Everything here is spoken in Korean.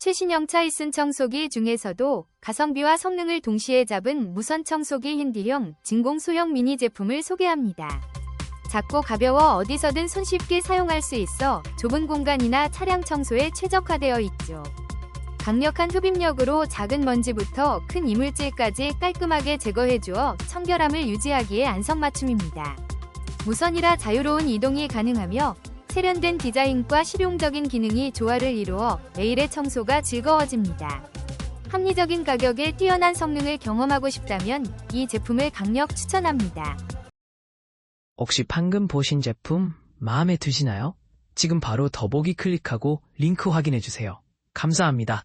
최신형 차이슨 청소기 중에서도 가성비와 성능을 동시에 잡은 무선 청소기 힌디형 진공 소형 미니 제품을 소개합니다. 작고 가벼워 어디서든 손쉽게 사용할 수 있어 좁은 공간이나 차량 청소에 최적화되어 있죠. 강력한 흡입력으로 작은 먼지부터 큰 이물질까지 깔끔하게 제거해주어 청결함을 유지하기에 안성맞춤입니다. 무선이라 자유로운 이동이 가능하며 세련된 디자인과 실용적인 기능이 조화를 이루어 매일의 청소가 즐거워집니다. 합리적인 가격에 뛰어난 성능을 경험하고 싶다면 이 제품을 강력 추천합니다. 혹시 방금 보신 제품 마음에 드시나요? 지금 바로 더보기 클릭하고 링크 확인해주세요. 감사합니다.